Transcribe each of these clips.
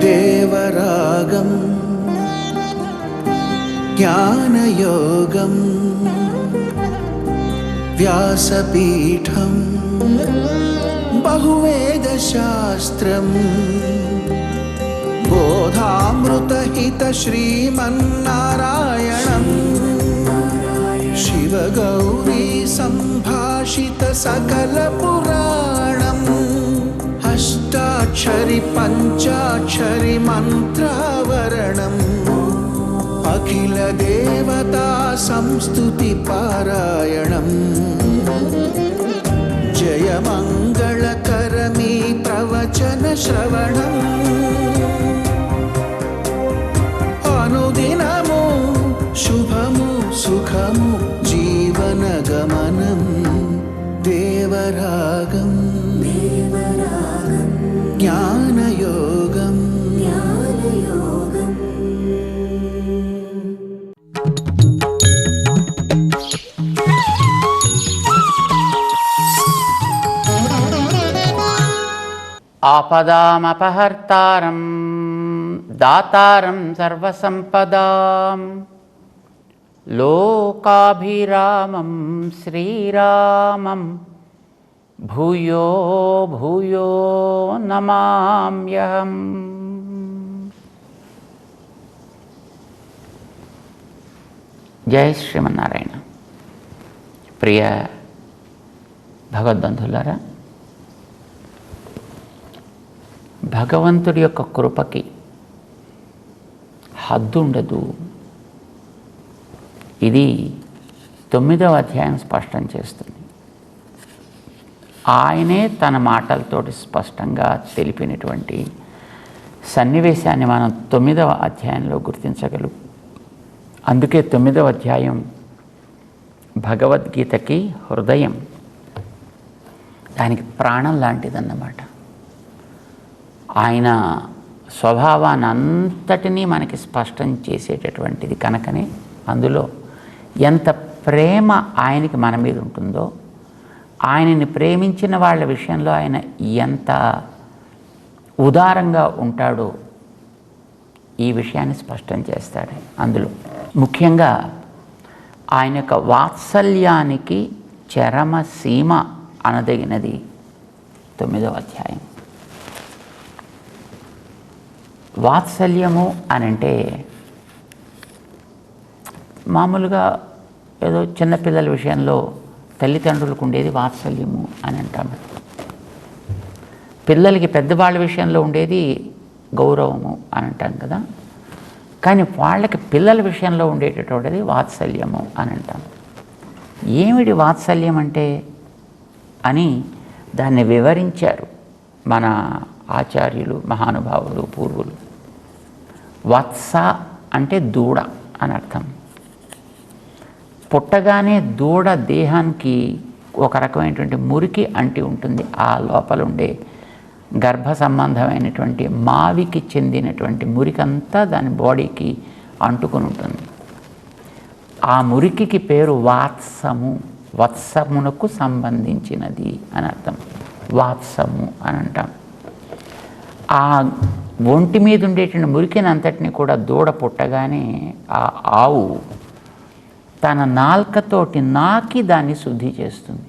దేవరాగం జ్ఞానయోగం వ్యాసపీఠం బహువేదశాస్త్రం బోధామృతహిత శ్రీమన్నారాయణం శివగౌరీ సంభాషిత సకల పురాణం అష్టాక్షరి పంచాక్షరి మంత్రావరణం అఖిల దేవతా సంస్తుతి పారాయణం జయ మంగళకరమీ ప్రవచన శ్రవణం అనుదినము శుభము సుఖము జీవన గమనం దేవరాగం జ్ఞానయోగం ఆపదామపహర్తారం దాతారం సర్వసంపదాం లోకాభిరామం శ్రీరామం భూయో భూయో నమామ్యహం. జై శ్రీమన్నారాయణ. ప్రియ భగవద్బంధులారా, భగవంతుడి యొక్క కృపకి హద్దు ఉండదు. ఇది 9వ అధ్యాయం స్పష్టం చేస్తుంది. ఆయనే తన మాటలతోటి స్పష్టంగా తెలిపినటువంటి సన్నివేశాన్ని మనం 9వ అధ్యాయంలో గుర్తించగలం. అందుకే 9వ అధ్యాయం భగవద్గీతకి హృదయం, దానికి ప్రాణం లాంటిదన్నమాట. ఆయన స్వభావాన్ని అంతటినీ మనకి స్పష్టం చేసేటటువంటిది కనుకనే అందులో ఎంత ప్రేమ ఆయనకి మన మీద ఉంటుందో, ఆయనని ప్రేమించిన వాళ్ళ విషయంలో ఆయన ఎంత ఉదారంగా ఉంటాడో ఈ విషయాన్ని స్పష్టం చేస్తాడు. అందులో ముఖ్యంగా ఆయన యొక్క వాత్సల్యానికి చరమ సీమ అనదగినది 9వ అధ్యాయం. వాత్సల్యము అనంటే మామూలుగా ఏదో చిన్నపిల్లల విషయంలో తల్లిదండ్రులకు ఉండేది వాత్సల్యము అని అంటాము. పిల్లలకి పెద్దవాళ్ళ విషయంలో ఉండేది గౌరవము అని అంటాం కదా. కానీ వాళ్ళకి పిల్లల విషయంలో ఉండేటటువంటిది వాత్సల్యము అని అంటాం. ఏమిటి వాత్సల్యం అంటే అని దాన్ని వివరించారు మన ఆచార్యులు, మహానుభావులు, పూర్వులు. వత్స అంటే దూడ అని అర్థం. పుట్టగానే దూడ దేహానికి ఒక రకమైనటువంటి మురికి అంటి ఉంటుంది. ఆ లోపల ఉండే గర్భ సంబంధమైనటువంటి మావికి చెందినటువంటి మురికంతా దాని బాడీకి అంటుకొని ఉంటుంది. ఆ మురికికి పేరు వాత్సము. వత్సమునకు సంబంధించినది అని అర్థం. వాత్సము అని అంటాం. ఆ ఒంటి మీద ఉండేటువంటి మురికిని అంతటిని కూడా దూడ పుట్టగానే ఆ ఆవు తన నాల్కతోటి నాకి దాన్ని శుద్ధి చేస్తుంది.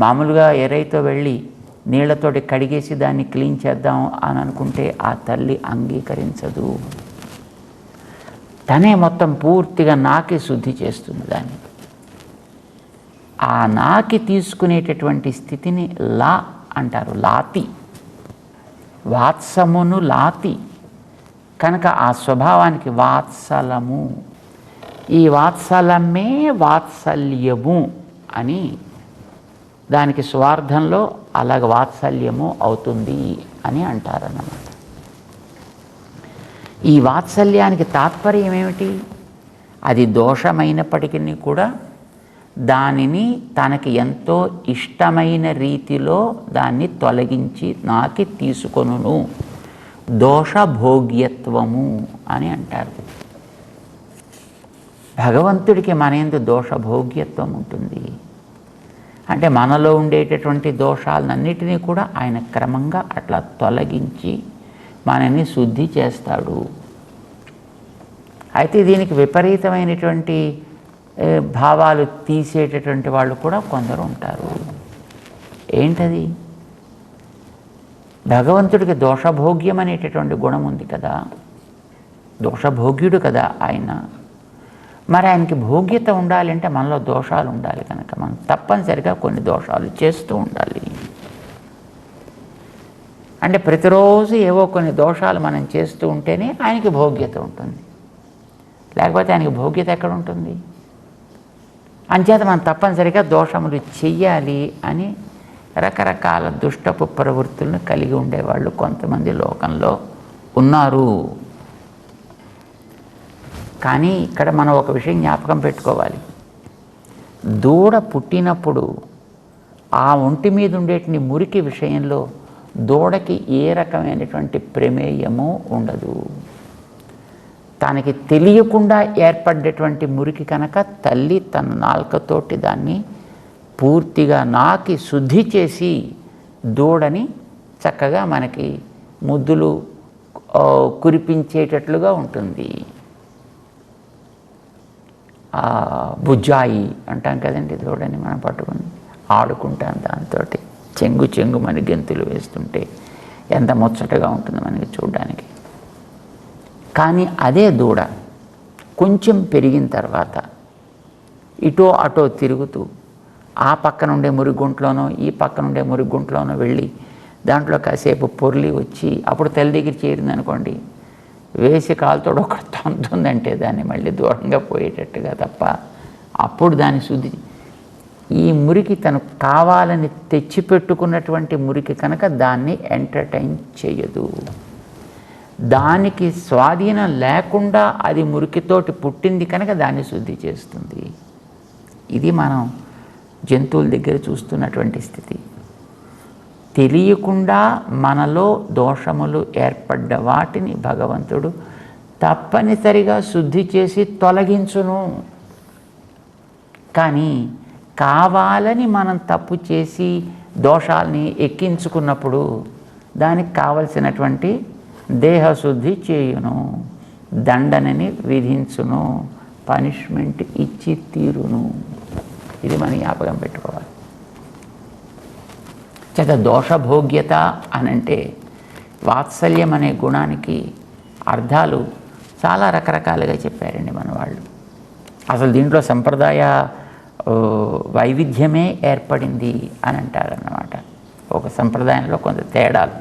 మామూలుగా ఎరైతో వెళ్ళి నీళ్లతోటి కడిగేసి దాన్ని క్లీన్ చేద్దాం అని అనుకుంటే ఆ తల్లి అంగీకరించదు. తనే మొత్తం పూర్తిగా నాకి శుద్ధి చేస్తుంది దాన్ని. ఆ నాకి తీసుకునేటటువంటి స్థితిని లా అంటారు, లాతి. వాత్సమును లాతి కనుక ఆ స్వభావానికి వాత్సలము. ఈ వాత్సలమే వాత్సల్యము అని దానికి స్వార్థంలో అలాగ వాత్సల్యము అవుతుంది అని అంటారన్నమాట. ఈ వాత్సల్యానికి తాత్పర్యం ఏమిటి? అది దోషమైనప్పటికీ కూడా దానిని తనకి ఎంతో ఇష్టమైన రీతిలో దాన్ని తొలగించి నాకి తీసుకొనును. దోషభోగ్యత్వము అని అంటారు. భగవంతుడికి మన యందు దోషభోగ్యత్వం ఉంటుంది. అంటే మనలో ఉండేటటువంటి దోషాలన్నిటినీ కూడా ఆయన క్రమంగా అట్లా తొలగించి మనల్ని శుద్ధి చేస్తాడు. అయితే దీనికి విపరీతమైనటువంటి భావాలు తీసేటటువంటి వాళ్ళు కూడా కొందరు ఉంటారు. ఏంటది? భగవంతుడికి దోషభోగ్యం అనేటటువంటి గుణం ఉంది కదా, దోషభోగ్యుడు కదా ఆయన. మరి ఆయనకి భోగ్యత ఉండాలంటే మనలో దోషాలు ఉండాలి కనుక మనం తప్పనిసరిగా కొన్ని దోషాలు చేస్తూ ఉండాలి. అంటే ప్రతిరోజు ఏవో కొన్ని దోషాలు మనం చేస్తూ ఉంటేనే ఆయనకి భోగ్యత ఉంటుంది, లేకపోతే ఆయనకి భోగ్యత ఎక్కడ ఉంటుంది? అంచేత మనం తప్పనిసరిగా దోషములు చెయ్యాలి అని రకరకాల దుష్టపు ప్రవృత్తులను కలిగి ఉండేవాళ్ళు కొంతమంది లోకంలో ఉన్నారు. కానీ ఇక్కడ మనం ఒక విషయం జ్ఞాపకం పెట్టుకోవాలి. దూడ పుట్టినప్పుడు ఆ ఒంటి మీద ఉండేటి మురికి విషయంలో దూడకి ఏ రకమైనటువంటి ప్రమేయము ఉండదు. తనకి తెలియకుండా ఏర్పడ్డటువంటి మురికి కనుక తల్లి తన నాలుకతోటి దాన్ని పూర్తిగా నాకి శుద్ధి చేసి దూడని చక్కగా మనకి ముద్దులు కురిపించేటట్లుగా ఉంటుంది. బుజ్జాయి అంటాం కదండి, దూడని మనం పట్టుకుని ఆడుకుంటాం దాంతో, చెంగు చెంగు మన గెంతులు వేస్తుంటే ఎంత ముచ్చటగా ఉంటుంది మనకి చూడడానికి. కానీ అదే దూడ కొంచెం పెరిగిన తర్వాత ఇటో అటో తిరుగుతూ ఆ పక్కన ఉండే మురిగుంట్లోనో ఈ పక్కన ఉండే మురిగుంట్లోనో వెళ్ళి దాంట్లో కాసేపు పొర్లి వచ్చి అప్పుడు తల్లి దగ్గర చేరిందనుకోండి, వేసి కాలుతో ఒకటి తంతుందంటే దాన్ని మళ్ళీ దూరంగా పోయేటట్టుగా తప్ప అప్పుడు దాన్ని శుద్ధి. ఈ మురికి తను కావాలని తెచ్చిపెట్టుకున్నటువంటి మురికి కనుక దాన్ని ఎంటర్టైన్ చేయదు. దానికి స్వాధీనం లేకుండా అది మురికితోటి పుట్టింది కనుక దాన్ని శుద్ధి చేస్తుంది. ఇది మనం జంతువుల దగ్గర చూస్తున్నటువంటి స్థితి. తెలియకుండా మనలో దోషములు ఏర్పడ్డ వాటిని భగవంతుడు తప్పనిసరిగా శుద్ధి చేసి తొలగించును. కానీ కావాలని మనం తప్పు చేసి దోషాల్ని ఎక్కించుకున్నప్పుడు దానికి కావలసినటువంటి దేహశుద్ధి చేయును, దండనని విధించును, పనిష్మెంట్ ఇచ్చి తీరును. ఇది మనం జ్ఞాపకం పెట్టుకోవాలి. చేత దోషభోగ్యత అనంటే వాత్సల్యం అనే గుణానికి అర్థాలు చాలా రకరకాలుగా చెప్పారండి మన వాళ్ళు. అసలు దీంట్లో సంప్రదాయ వైవిధ్యమే ఏర్పడింది అని అంటారన్నమాట. ఒక సంప్రదాయంలో కొంత తేడాలు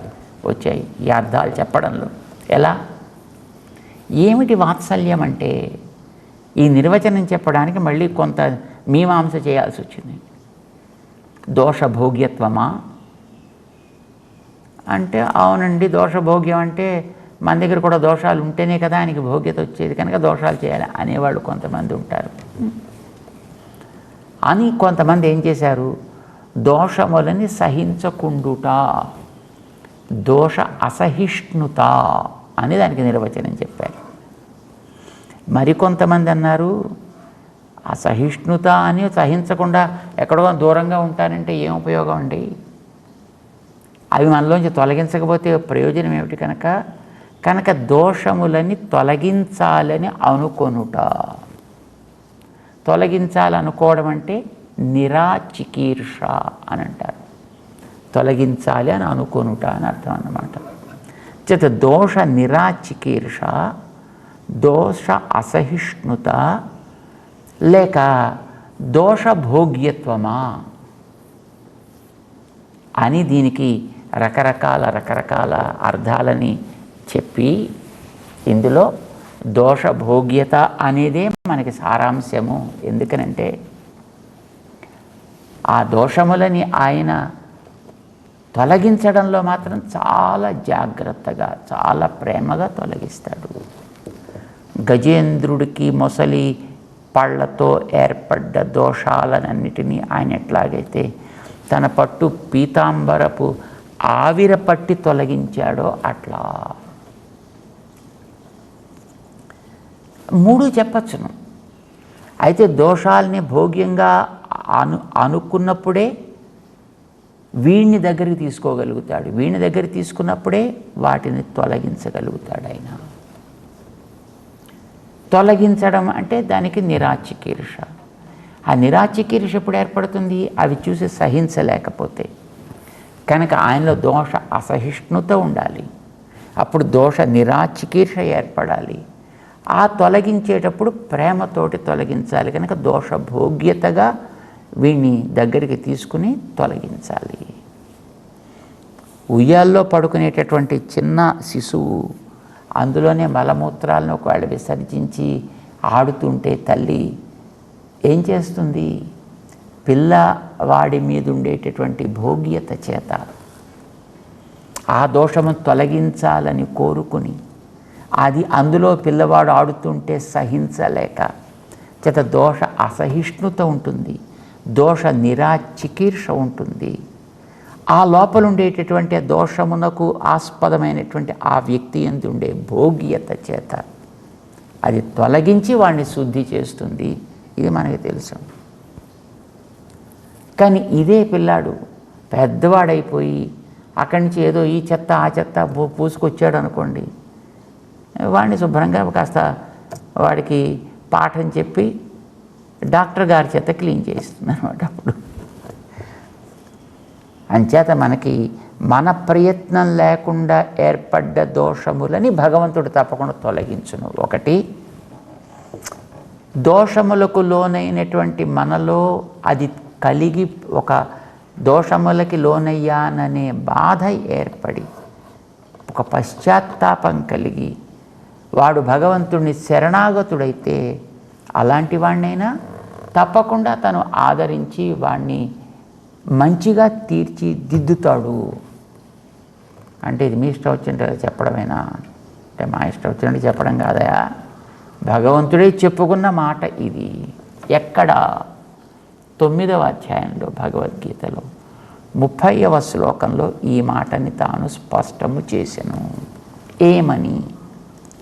వచ్చాయి ఈ అర్థాలు చెప్పడంలో. ఎలా? ఏమిటి వాత్సల్యం అంటే ఈ నిర్వచనం చెప్పడానికి మళ్ళీ కొంత మీమాంస చేయాల్సి వచ్చింది. దోషభోగ్యత్వమా అంటే అవునండి, దోషభోగ్యం అంటే మన దగ్గర కూడా దోషాలు ఉంటేనే కదా ఆయనకి భోగ్యత వచ్చేది కనుక దోషాలు చేయాలి అనేవాళ్ళు కొంతమంది ఉంటారు. అని కొంతమంది ఏం చేశారు, దోషములని సహించకుండుట, దోష అసహిష్ణుత అని దానికి నిర్వచనం చెప్పారు. మరికొంతమంది అన్నారు అసహిష్ణుత అని సహించకుండా ఎక్కడో దూరంగా ఉంటానంటే ఏం ఉపయోగం అండి, అవి మనలోంచి తొలగించకపోతే ప్రయోజనం ఏమిటి? కనుక దోషములని తొలగించాలని అనుకొనుట. తొలగించాలనుకోవడం అంటే నిరాచికీర్ష అని అంటారు. తొలగించాలి అని అనుకొనుట అని అర్థం అన్నమాట. చేత దోష నిరాచికీర్ష, దోష అసహిష్ణుత లేక దోషభోగ్యత్వమా అని దీనికి రకరకాల అర్థాలని చెప్పి ఇందులో దోషభోగ్యత అనేదే మనకి సారాంశము. ఎందుకనంటే ఆ దోషములని ఆయన తొలగించడంలో మాత్రం చాలా జాగ్రత్తగా చాలా ప్రేమగా తొలగిస్తాడు. గజేంద్రుడికి మొసలి పళ్ళతో ఏర్పడ్డ దోషాలన్నిటినీ ఆయన ఎట్లాగైతే తన పట్టు పీతాంబరపు ఆవిర పట్టి తొలగించాడో అట్లా 3 చెప్పచ్చును. అయితే దోషాలని భోగ్యంగా అనుకున్నప్పుడే వీడిని దగ్గరికి తీసుకోగలుగుతాడు. వీడిని దగ్గరికి తీసుకున్నప్పుడే వాటిని తొలగించగలుగుతాడు ఆయన. తొలగించడం అంటే దానికి నిరాచికీర్ష. ఆ నిరాచికీర్ష ఎప్పుడు ఏర్పడుతుంది? అవి చూసి సహించలేకపోతే. కనుక ఆయనలో దోష అసహిష్ణుత ఉండాలి. అప్పుడు దోష నిరాచికీర్ష ఏర్పడాలి. ఆ తొలగించేటప్పుడు ప్రేమతోటి తొలగించాలి. కనుక దోష భోగ్యతగా వీడిని దగ్గరికి తీసుకుని తొలగించాలి. ఉయ్యాల్లో పడుకునేటటువంటి చిన్న శిశువు అందులోనే మలమూత్రాలను ఒకవేళ విసర్జించి ఆడుతుంటే తల్లి ఏం చేస్తుంది? పిల్లవాడి మీద ఉండేటటువంటి భోగ్యత చేత ఆ దోషము తొలగించాలని కోరుకుని అది అందులో పిల్లవాడు ఆడుతుంటే సహించలేక చేత దోష అసహిష్ణుత ఉంటుంది, దోష నిరాచికీర్ష ఉంటుంది. ఆ లోపల ఉండేటటువంటి దోషమునకు ఆస్పదమైనటువంటి ఆ వ్యక్తి యందు ఉండే భోగ్యత చేత అది తొలగించి వాడిని శుద్ధి చేస్తుంది. ఇది మనకి తెలుసు. కానీ ఇదే పిల్లాడు పెద్దవాడైపోయి అక్కడి నుంచి ఏదో ఈ చెత్త ఆ చెత్త పూసుకొచ్చాడు అనుకోండి, వాడిని శుభ్రంగా కాస్త వాడికి పాఠం చెప్పి డాక్టర్ గారి చేత క్లీన్ చేస్తుంది అనమాట. అప్పుడు అంచేత మనకి మన ప్రయత్నం లేకుండా ఏర్పడ్డ దోషములని భగవంతుడు తప్పకుండా తొలగించును. ఒకటి, దోషములకు లోనైనటువంటి మనలో అది కలిగి ఒక దోషములకి లోనయ్యాననే బాధ ఏర్పడి ఒక పశ్చాత్తాపం కలిగి వాడు భగవంతుడిని శరణాగతుడైతే అలాంటి వాడినైనా తప్పకుండా తను ఆదరించి వాడిని మంచిగా తీర్చిదిద్దుతాడు. అంటే ఇది మీ ఇష్టం వచ్చినట్టు చెప్పడమేనా? అంటే మా ఇష్టం వచ్చినట్టు చెప్పడం కాదయా, భగవంతుడే చెప్పుకున్న మాట ఇది. ఎక్కడ? 9వ అధ్యాయంలో భగవద్గీతలో 30వ శ్లోకంలో ఈ మాటని తాను స్పష్టము చేసెను. ఏమని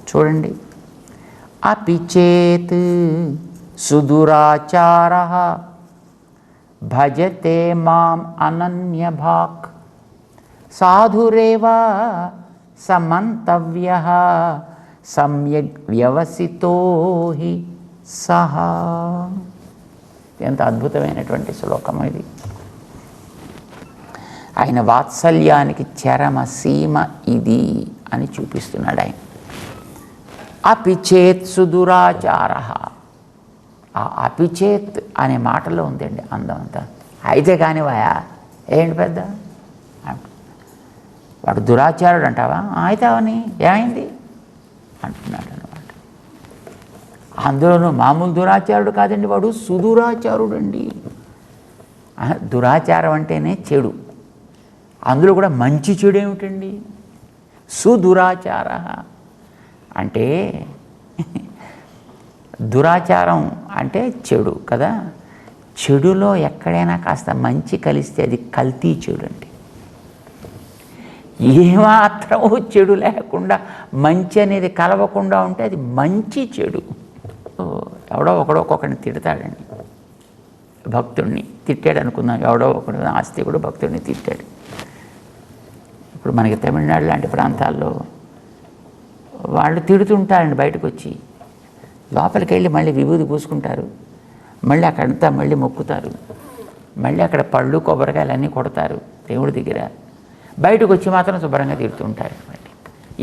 చూడండి. అపిచేత్ సుదురాచారః భజతే మాం అనన్యభాక్ సాధురేవ సమంతవ్యః సమ్యగ్ వ్యవసితో హి సహా. ఎంత అద్భుతమైనటువంటి శ్లోకం ఇది. ఆయన వాత్సల్యానికి చరమ సీమ ఇది అని చూపిస్తున్నాడు ఆయన. అపిచేత్ సుదురాచారః. ఆ అపిచేత్ అనే మాటలో ఉందండి అందం అంతా. అయితే కానివాయా, ఏంటి పెద్ద వాడు దురాచారుడు అంటావా? అయితే అవని ఏమైంది అంటున్నాడు అనమాట. అందులోనూ మామూలు దురాచారుడు కాదండి, వాడు సుదురాచారుడు అండి. దురాచారం అంటేనే చెడు, అందులో కూడా మంచి చెడు ఏమిటండి? సుదురాచార అంటే దురాచారం అంటే చెడు కదా. చెడులో ఎక్కడైనా కాస్త మంచి కలిస్తే అది కల్తీ చెడు అండి. ఏమాత్రం చెడు లేకుండా మంచి అనేది కలవకుండా ఉంటే అది మంచి చెడు. ఎవడో ఒక్కొక్కడిని తిడతాడండి, భక్తుడిని తిట్టాడు అనుకుందాం. ఎవడో ఒకడు ఆస్తికుడు భక్తుడిని తిట్టాడు. ఇప్పుడు మనకి తమిళనాడు లాంటి ప్రాంతాల్లో వాళ్ళు తిడుతుంటారండి, బయటకు వచ్చి లోపలికి వెళ్ళి మళ్ళీ విభూది పూసుకుంటారు, మళ్ళీ అక్కడంతా మళ్ళీ మొక్కుతారు, మళ్ళీ అక్కడ పళ్ళు కొబ్బరికాయలు అన్నీ కొడతారు దేవుడి దగ్గర. బయటకు వచ్చి మాత్రం శుభ్రంగా తిడుతుంటారు. మళ్ళీ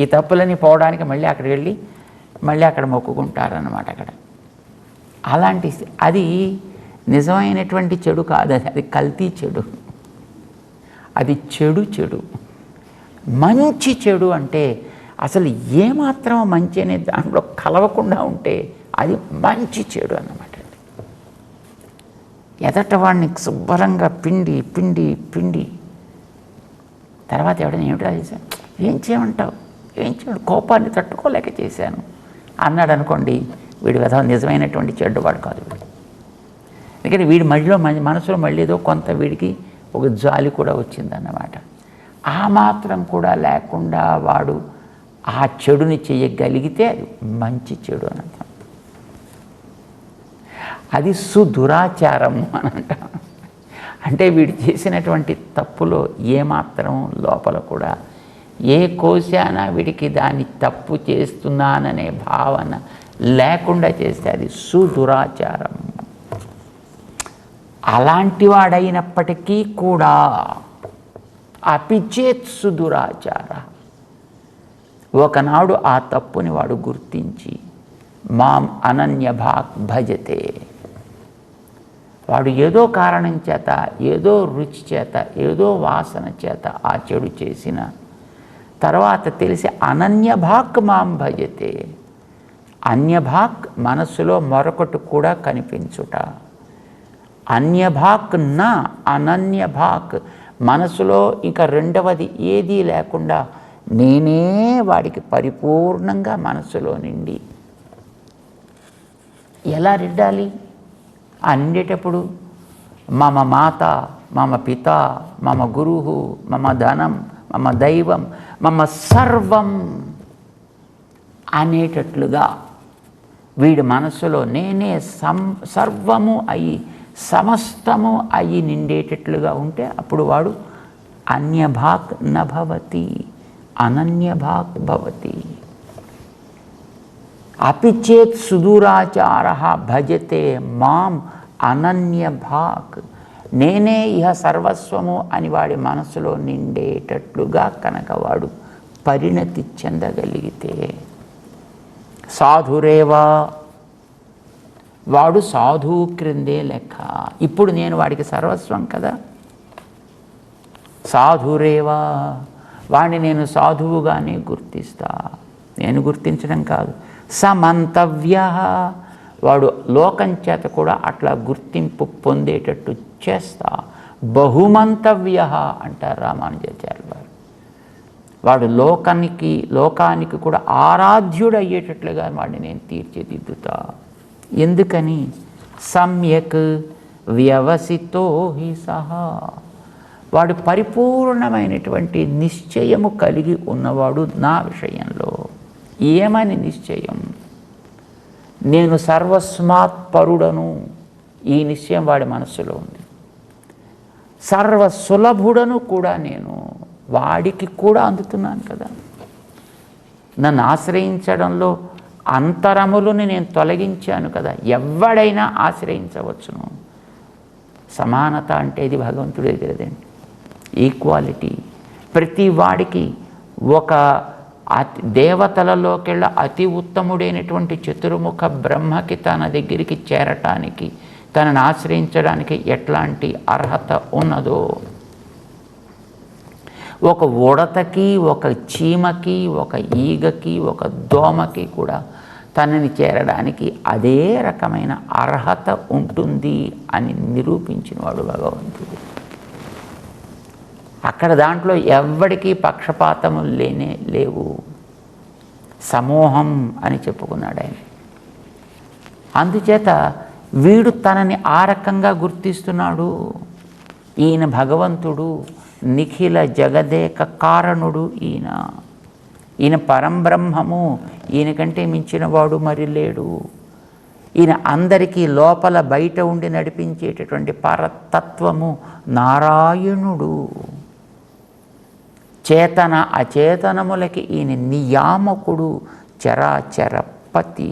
ఈ తప్పులన్నీ పోవడానికి మళ్ళీ అక్కడికి వెళ్ళి మళ్ళీ అక్కడ మొక్కుకుంటారన్నమాట. అక్కడ అలాంటి అది నిజమైనటువంటి చెడు కాదు, అది కల్తీ చెడు. అది చెడు. మంచి చెడు అంటే అసలు ఏమాత్రం మంచి అనేది దాంట్లో కలవకుండా ఉంటే అది మంచి చెడు అన్నమాట. ఎదట వాడిని శుభ్రంగా పిండి తర్వాత ఎవడైనా ఏమిటో చేశాను, ఏం చేయమంటావు, ఏం చేయడు, కోపాన్ని తట్టుకోలేక చేశాను అన్నాడు అనుకోండి, వీడి విధం నిజమైనటువంటి చెడ్డవాడు కాదు వీడు. ఎందుకంటే వీడి మనసులో మళ్ళీ ఏదో కొంత వీడికి ఒక జాలి కూడా వచ్చిందన్నమాట. ఆ మాత్రం కూడా లేకుండా వాడు ఆ చెడుని చేయగలిగితే అది మంచి చెడు అని అర్థం. అది సుదురాచారము అని అంటాం. అంటే వీడు చేసినటువంటి తప్పులో ఏమాత్రం లోపల కూడా ఏ కోశాన వీడికి దాన్ని తప్పు చేస్తున్నాననే భావన లేకుండా చేస్తే అది సుదురాచారం. అలాంటి వాడైనప్పటికీ కూడా అపిచేత్ సుదురాచార, ఒకనాడు ఆ తప్పుని వాడు గుర్తించి మాం అనన్యభాక్ భజతే, వాడు ఏదో కారణం చేత, ఏదో రుచి చేత, ఏదో వాసన చేత ఆ చెడు చేసిన తర్వాత తెలిసి అనన్యభాక్ మాం భజతే, అన్యభాక్ మనస్సులో మరొకటి కూడా కనిపించుట, అన్యభాక్ నా అనన్యభాక్ మనసులో ఇంకా రెండవది ఏదీ లేకుండా నేనే వాడికి పరిపూర్ణంగా మనసులో నిండి ఎలా నిండాలి? ఆ నిండేటప్పుడు మమ మాత, మమ పిత, మమ గురువు, మమ ధనం, మమ దైవం, మమ సర్వం అనేటట్లుగా వీడి మనసులో నేనే సర్వము అయి సమస్తము అయి నిండేటట్లుగా ఉంటే అప్పుడు వాడు అన్యభాక్ నభవతి, అనన్యభాక్ భవతి. అపిచేత్ సుదూరాచార భజతే మాం అనన్యభాక్, నేనే ఇహ సర్వస్వము అని వాడి మనసులో నిండేటట్లుగా కనుక వాడు పరిణతి చెందగలిగితే సాధురేవా, వాడు సాధువు క్రిందే లెక్క. ఇప్పుడు నేను వాడికి సర్వస్వం కదా. సాధురేవా, వాడిని నేను సాధువుగానే గుర్తిస్తా. నేను గుర్తించడం కాదు, సమంతవ్య, వాడు లోకం చేత కూడా అట్లా గుర్తింపు పొందేటట్టు చేస్తా. బహుమంతవ్య అంటారు రామానుజాచార్య వారు. వాడు లోకానికి కూడా ఆరాధ్యుడు అయ్యేటట్లుగా వాడిని నేను తీర్చిదిద్దుతా. ఎందుకని? సమ్యక్ వ్యవసితో హి సహా, వాడు పరిపూర్ణమైనటువంటి నిశ్చయము కలిగి ఉన్నవాడు నా విషయంలో. ఏమని నిశ్చయం? నేను సర్వస్మాత్ పరుడను, ఈ నిశ్చయం వాడి మనస్సులో ఉంది. సర్వసులభుడను కూడా నేను, వాడికి కూడా అందుతున్నాను కదా. నన్ను ఆశ్రయించడంలో అంతరములను నేను తొలగించాను కదా, ఎవడైనా ఆశ్రయించవచ్చును. సమానత అంటే ఇది భగవంతుడే కదండి, ఈక్వాలిటీ. ప్రతి వాడికి ఒక దేవతలలోకెళ్ళ అతి ఉత్తముడైనటువంటి చతుర్ముఖ బ్రహ్మకి తన దగ్గరికి చేరటానికి, తనను ఆశ్రయించడానికి ఎట్లాంటి అర్హత ఉన్నదో, ఒక ఉడతకి, ఒక చీమకి, ఒక ఈగకి, ఒక దోమకి కూడా తనని చేరడానికి అదే రకమైన అర్హత ఉంటుంది అని నిరూపించినవాడు భగవంతుడు. అక్కడ దాంట్లో ఎవ్వడికి పక్షపాతము లేవు. సమూహం అని చెప్పుకున్నాడు ఆయన. అందుచేత వీడు తనని ఆ రకంగా గుర్తిస్తున్నాడు. ఈయన భగవంతుడు, నిఖిల జగదేక కారణుడు ఈయన పరంబ్రహ్మము, ఈయన కంటే మించిన వాడు మరి లేడు. ఈయన అందరికీ లోపల బయట ఉండి నడిపించేటటువంటి పరతత్వము నారాయణుడు. చేతన అచేతనములకి ఈయన నియామకుడు, చరాచరపతి,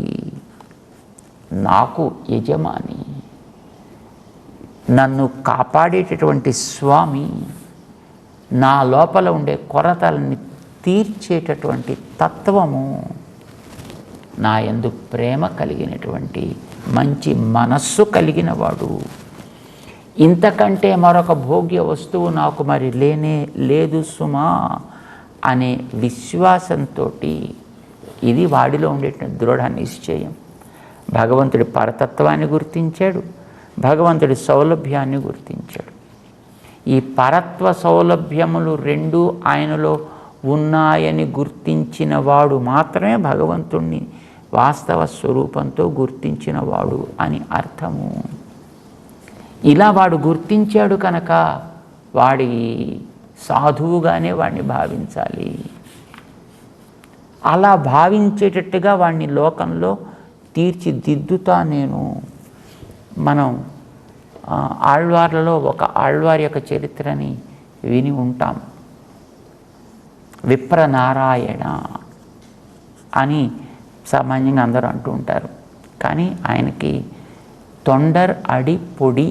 నాకు యజమాని, నన్ను కాపాడేటటువంటి స్వామి, నా లోపల ఉండే కొరతలని తీర్చేటటువంటి తత్వము, నా యందు ప్రేమ కలిగినటువంటి మంచి మనస్సు కలిగిన వాడు. ఇంతకంటే మరొక భోగ్య వస్తువు నాకు మరి లేదు సుమా అనే విశ్వాసంతో ఇది వాడిలో ఉండేటువంటి దృఢ నిశ్చయం. భగవంతుడి పరతత్వాన్ని గుర్తించాడు, భగవంతుడి సౌలభ్యాన్ని గుర్తించాడు. ఈ పరత్వ సౌలభ్యములు రెండూ ఆయనలో ఉన్నాయని గుర్తించిన వాడు మాత్రమే భగవంతుణ్ణి వాస్తవ స్వరూపంతో గుర్తించిన వాడు అని అర్థము. ఇలా వాడు గుర్తించాడు కనుక వాడి సాధువుగానే వాడిని భావించాలి. అలా భావించేటట్టుగా వాడిని లోకంలో తీర్చిదిద్దుతా నేను. మనం ఆళ్వార్లలో ఒక ఆళ్వారి యొక్క చరిత్రని విని ఉంటాం. విప్రనారాయణ అని సామాన్యంగా అందరూ అంటూ ఉంటారు. కానీ ఆయనకి తొండర్ అడి పొడి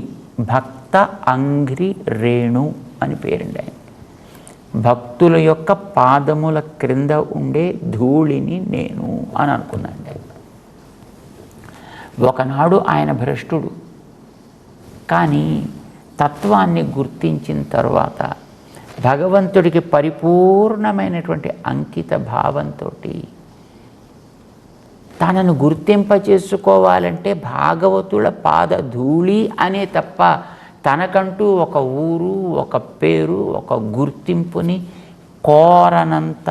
భక్త అంగ్రి రేణు అని పేరండి. ఆయన భక్తుల యొక్క పాదముల క్రింద ఉండే ధూళిని నేను అని అనుకున్నాండి. ఒకనాడు ఆయన భ్రష్టుడు, కానీ తత్వాన్ని గుర్తించిన తరువాత భగవంతుడికి పరిపూర్ణమైనటువంటి అంకిత భావంతో తనను గుర్తింపచేసుకోవాలంటే భాగవతుల పాద ధూళి అనే తప్ప తనకంటూ ఒక ఊరు, ఒక పేరు, ఒక గుర్తింపుని కోరనంత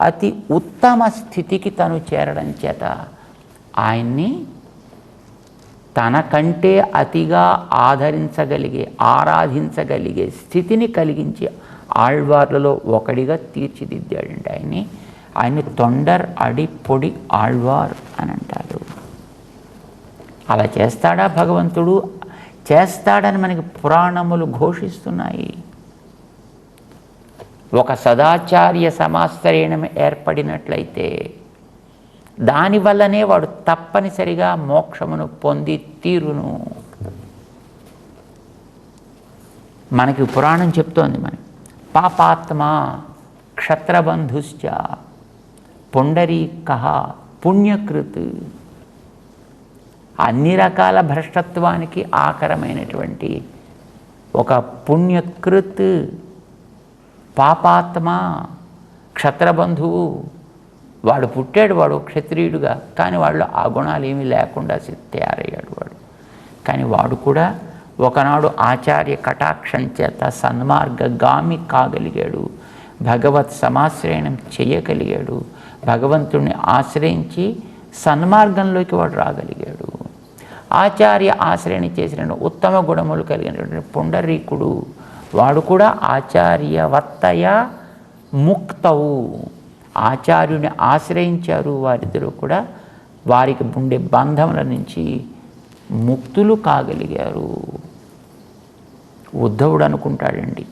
అతి ఉత్తమ స్థితికి తను చేరడం చేత ఆయన్ని తనకంటే అతిగా ఆదరించగలిగే, ఆరాధించగలిగే స్థితిని కలిగించి ఆళ్వార్లలో ఒకడిగా తీర్చిదిద్దాడండి. ఆయన్ని తొండర్ అడి పొడి ఆళ్వార్ అని అంటారు. అలా చేస్తాడా భగవంతుడు? చేస్తాడని మనకి పురాణములు ఘోషిస్తున్నాయి. ఒక సదాచార్య సమాశ్రయణం ఏర్పడినట్లయితే దానివల్లనే వాడు తప్పనిసరిగా మోక్షమును పొంది తీరును. మనకి పురాణం చెప్తోంది. మనకి పాపాత్మ క్షత్రబంధుశ్చ పుండరీకః పుణ్యకృత్. అన్ని రకాల భ్రష్టత్వానికి ఆకరమైనటువంటి ఒక పుణ్యకృత్ పాపాత్మ క్షత్రబంధువు. వాడు పుట్టాడు, వాడు క్షత్రియుడుగా, కానీ వాళ్ళు ఆ గుణాలు ఏమీ లేకుండా తయారయ్యాడు వాడు. కానీ వాడు కూడా ఒకనాడు ఆచార్య కటాక్షం చేత సన్మార్గగామి కాగలిగాడు, భగవత్ సమాశ్రయణం చేయగలిగాడు, భగవంతుడిని ఆశ్రయించి సన్మార్గంలోకి వాడు రాగలిగాడు. ఆచార్య ఆశ్రయణ చేసిన ఉత్తమ గుణములు కలిగినటువంటి పుండరీకుడు వాడు కూడా ఆచార్యవర్తయ ముక్తవు. ఆచార్యుని ఆశ్రయించారు వారిద్దరూ కూడా, వారికి ఉండే బంధముల నుంచి ముక్తులు కాగలిగారు. ఉద్ధవుడు అనుకుంటాడండి,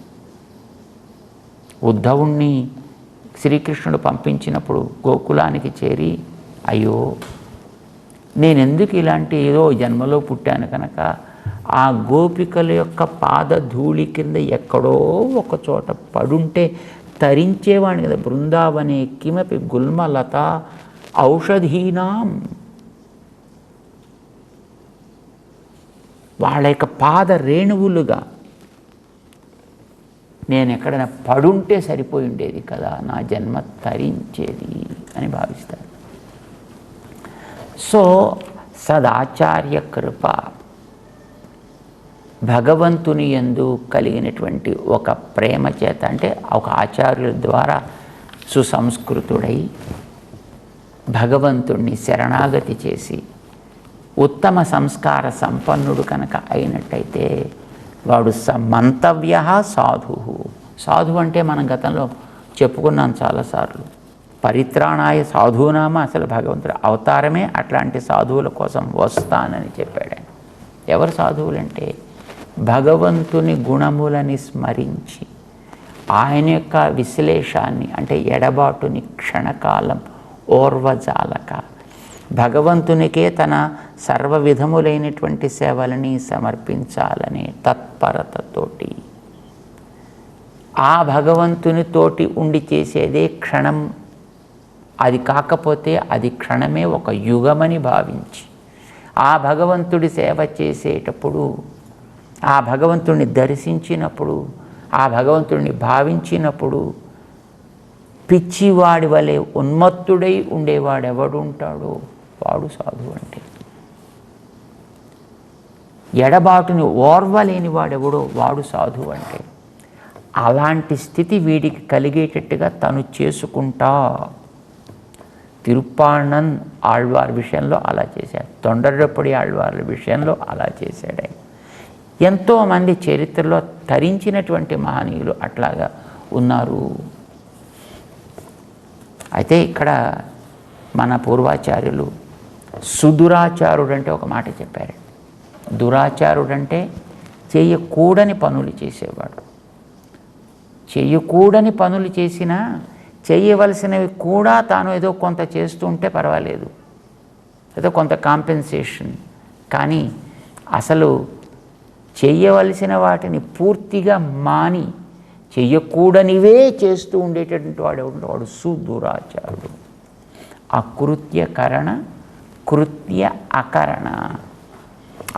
ఉద్ధవుణ్ణి శ్రీకృష్ణుడు పంపించినప్పుడు గోకులానికి చేరి, అయ్యో నేనెందుకు ఇలాంటి ఏదో జన్మలో పుట్టాను కనుక ఆ గోపికల యొక్క పాద ధూళి కింద ఎక్కడో ఒక చోట పడుంటే తరించేవాడిని కదా. బృందావనే కిమపి గుల్మలత ఔషధీనాం. వాళ్ళ యొక్క పాద రేణువులుగా నేను ఎక్కడైనా పడుంటే సరిపోయి ఉండేది కదా, నా జన్మ తరించేది అని భావిస్తారు. సో సదాచార్య కృప భగవంతుని యందు కలిగినటువంటి ఒక ప్రేమ చేత, అంటే ఒక ఆచార్యుల ద్వారా సుసంస్కృతుడై భగవంతుణ్ణి శరణాగతి చేసి ఉత్తమ సంస్కార సంపన్నుడు కనుక అయినట్టయితే వాడు మంతవ్య సాధు. సాధు అంటే మనం గతంలో చెప్పుకున్నాం చాలాసార్లు. పరిత్రాణాయ సాధూనామ, అసలు భగవంతుడు అవతారమే అట్లాంటి సాధువుల కోసం వస్తానని చెప్పాడు ఆయన. ఎవరు సాధువులంటే భగవంతుని గుణములని స్మరించి ఆయన యొక్క విశ్లేషాన్ని, అంటే ఎడబాటుని క్షణకాలం ఓర్వజాలక భగవంతునికే తన సర్వ విధములైనటువంటి సేవలని సమర్పించాలనే తత్పరతతోటి ఆ భగవంతునితోటి ఉండి చేసేదే క్షణం. అది కాకపోతే అది క్షణమే ఒక యుగమని భావించి ఆ భగవంతుడి సేవ చేసేటప్పుడు, ఆ భగవంతుడిని దర్శించినప్పుడు, ఆ భగవంతుడిని భావించినప్పుడు పిచ్చివాడి వలె ఉన్మత్తుడై ఉండేవాడెవడుంటాడో వాడు సాధువు. అంటే ఎడబాటుని ఓర్వలేని వాడెవడో వాడు సాధువు. అంటే అలాంటి స్థితి వీడికి కలిగేటట్టుగా తను చేసుకుంటా. తిరుప్పాణన్ ఆళ్వార్ విషయంలో అలా చేశాడు, తొండరపొడి ఆళ్వార్ల విషయంలో అలా చేశాడు. ఎంతోమంది చరిత్రలో తరించినటువంటి మహనీయులు అట్లాగా ఉన్నారు. అయితే ఇక్కడ మన పూర్వాచార్యులు సుదురాచారుడు అంటే ఒక మాట చెప్పారు. దురాచారుడంటే చేయకూడని పనులు చేసేవాడు. చేయకూడని పనులు చేసినా చేయవలసినవి కూడా తాను ఏదో కొంత చేస్తూ ఉంటే పర్వాలేదు, ఏదో కొంత కాంపెన్సేషన్. కానీ అసలు చేయవలసిన వాటిని పూర్తిగా మాని చెయ్యకూడనివే చేస్తూ ఉండేటటువంటి వాడు సుదురాచారుడు. అకృత్యకరణ కృత్య అకరణ.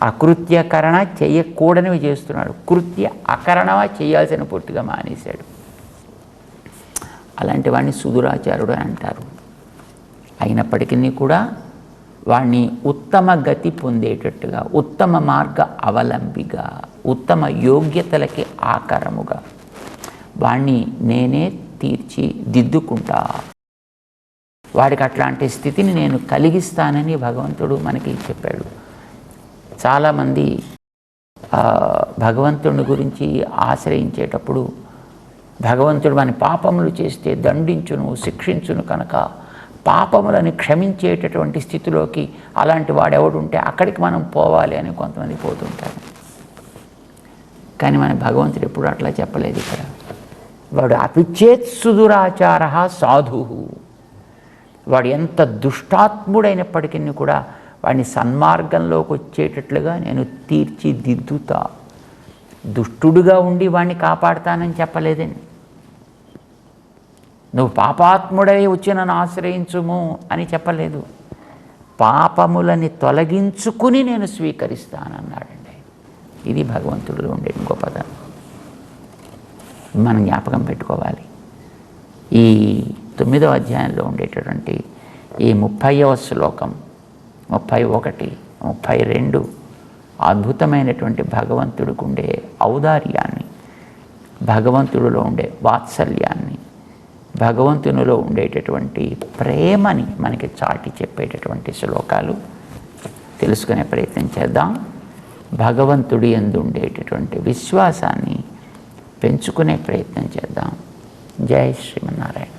అకృత్యకరణ చెయ్యకూడనివి చేస్తున్నాడు, కృత్య అకరణమా చేయాల్సిన పూర్తిగా మానేశాడు. అలాంటి వాడిని సుదురాచారుడు అని అంటారు. అయినప్పటికీ కూడా వాణ్ణి ఉత్తమ గతి పొందేటట్టుగా, ఉత్తమ మార్గ అవలంబిగా, ఉత్తమ యోగ్యతలకి ఆకారముగా వాణ్ణి నేనే తీర్చిదిద్దుకుంటా, వాడికి అట్లాంటి స్థితిని నేను కలిగిస్తానని భగవంతుడు మనకి చెప్పాడు. చాలామంది భగవంతుడి గురించి ఆశ్రయించేటప్పుడు భగవంతుడు మన పాపములు చేస్తే దండించును, శిక్షించును కనుక పాపములను క్షమించేటటువంటి స్థితిలోకి అలాంటి వాడెవడుంటే అక్కడికి మనం పోవాలి అని కొంతమంది పోతుంటారు. కానీ మన భగవంతుడు ఎప్పుడు అట్లా చెప్పలేదు. ఇక్కడ వాడు అపిచేత్ సుదురాచార సాధు. వాడు ఎంత దుష్టాత్ముడైనప్పటికీ కూడా వాడిని సన్మార్గంలోకి వచ్చేటట్లుగా నేను తీర్చిదిద్దుతా. దుష్టుడుగా ఉండి వాడిని కాపాడుతానని చెప్పలేదండి. నువ్వు పాపాత్ముడై వచ్చి నన్ను ఆశ్రయించుము అని చెప్పలేదు. పాపములని తొలగించుకుని నేను స్వీకరిస్తానన్నాడండి. ఇది భగవంతుడిలో ఉండే గొప్పదనం. మనం జ్ఞాపకం పెట్టుకోవాలి. ఈ 9వ అధ్యాయంలో ఉండేటటువంటి ఈ 30వ శ్లోకం, 31, 32 అద్భుతమైనటువంటి భగవంతుడికి ఉండే ఔదార్యాన్ని, భగవంతుడిలో ఉండే వాత్సల్యాన్ని, భగవంతునిలో ఉండేటటువంటి ప్రేమని మనకి చాటి చెప్పేటటువంటి శ్లోకాలు తెలుసుకునే ప్రయత్నం చేద్దాం. భగవంతుడి యందు ఉండేటటువంటి విశ్వాసాన్ని పెంచుకునే ప్రయత్నం చేద్దాం. జై శ్రీమన్నారాయణ.